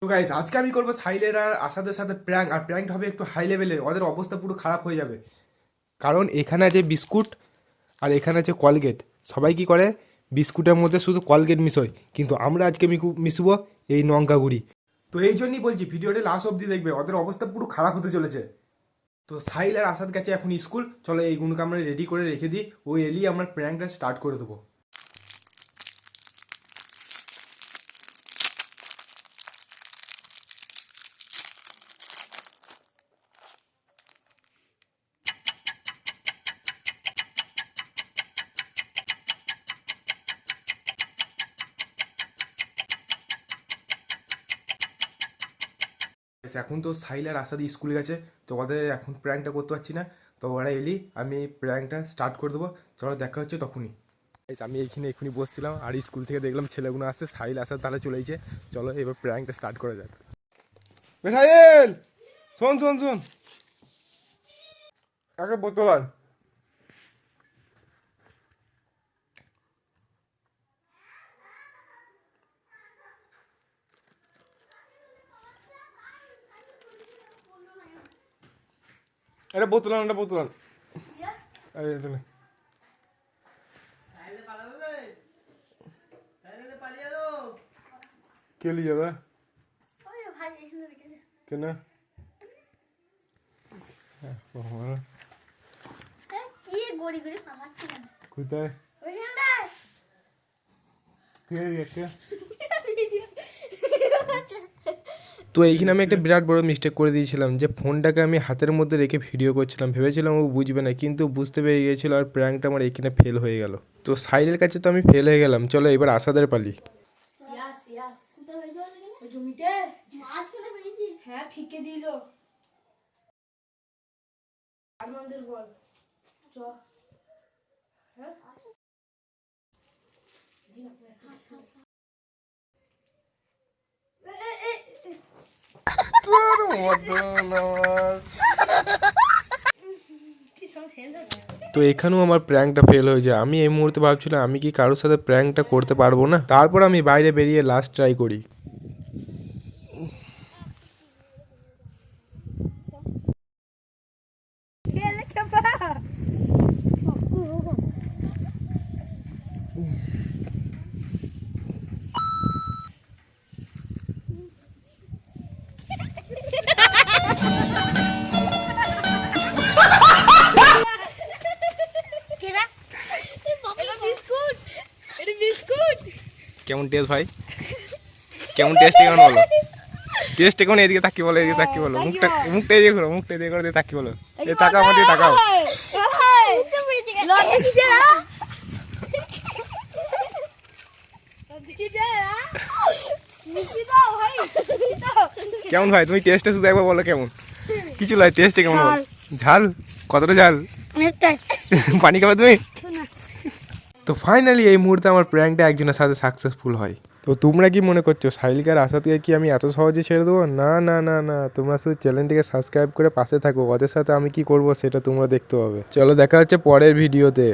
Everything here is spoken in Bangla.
তো গাইস আজকে আমি করবো সাইলের আর আসাদের সাথে প্র্যাঙ্ক, আর প্র্যাঙ্ক হবে একটু হাই লেভেলের। ওদের অবস্থা পুরো খারাপ হয়ে যাবে, কারণ এখানে আছে বিস্কুট আর এখানে আছে কলগেট। সবাই কি করে, বিস্কুটের মধ্যে শুধু কলগেট মিশোয়, কিন্তু আমরা আজকে মিশবো এই লঙ্কা গুঁড়ি। তো এই জন্যই বলছি ভিডিওটা লাস্ট অবধি দেখবে, ওদের অবস্থা পুরো খারাপ হতে চলেছে। তো সাইল আর আসাদ গেছে এখন স্কুল, চলো এইগুলোকে আমরা রেডি করে রেখে দিই, ওই এলি আমরা প্র্যাঙ্কটা স্টার্ট করে দেবো। এখন তো সাহিল আর আসাদ স্কুলে গেছে, তো ওদের এখন প্র্যাঙ্কটা করতে পারছি না। তো ওরা এলি আমি প্র্যাঙ্কটা স্টার্ট করে দেবো, চলো দেখা হচ্ছে তখনই। Guys, আমি এইখানে এক্ষুনি বসছিলাম আর স্কুল থেকে দেখলাম ছেলেগুলো আসছে, সাহিল আসাদ তাহলে চলে এসেছে। চলো এবার প্র্যাঙ্কটা স্টার্ট করা যাক। সাহিল, শোন শোন শোন, কাকে বোতল আন। এটা বোতল আন, এটা বোতল আন। এই এটা নে। কে নিয়ে যাবে কেন? কোথায় কে গেছে? তো এইখানে আমি একটা বিরাট বড় মিস্টেক করে দিয়েছিলাম, যে ফোনটাকে আমি হাতের মধ্যে রেখে ভিডিও করছিলাম, ভেবেছিলাম ও বুঝবে না, কিন্তু বুঝতে পেরে গিয়েছিল আর প্র্যাঙ্কটা আমার এইখানে ফেল হয়ে গেল। তো সাইলের কাছে তো আমি ফেল হয়ে গেলাম, চলো এবার আসাদের পালি। হ্যাঁ ফিকে দিল আমাদের বল চ হ্যাঁ তো এখানেও আমার প্র্যাঙ্কটা ফেল হয়ে যায়। আমি এই মুহূর্তে ভাবছিলাম আমি কি কারোর সাথে প্র্যাঙ্কটা করতে পারবো না, তারপর আমি বাইরে বেরিয়ে লাস্ট ট্রাই করি। কেমন টেস্ট ভাই, কেমন টেস্ট কেমন বলো? টেস্ট কেমন? এদিকে তাকিয়ে বলো, এদিকে তাকিয়ে বলো, মুখটা মুখটা এদিকে করো, মুখটা এদিকে করে দিয়ে তাকিয়ে বলো। এই তাকাও, আমার দিকে তাকাও। কেমন ভাই, তুমি টেস্টে শুধু একবার বলো কেমন? কিছু নয়, টেস্টে কেমন বলো? ঝাল? কতটা ঝাল? পানি খাবে তুমি? তো ফাইনালি এই মুহূর্তে আমার প্র্যাঙ্কটা একজনের সাথে সাকসেসফুল হয়। তো তোমরা কি মনে করছো সাহিলকে আর আসাদকে কি আমি এত সহজে ছেড়ে দেবো? না না না না, তোমরা শুধু চ্যানেলটিকে সাবস্ক্রাইব করে পাশে থাকো, ওদের সাথে আমি কি করব সেটা তোমরা দেখতে পাবে। চলো দেখা হচ্ছে পরের ভিডিওতে।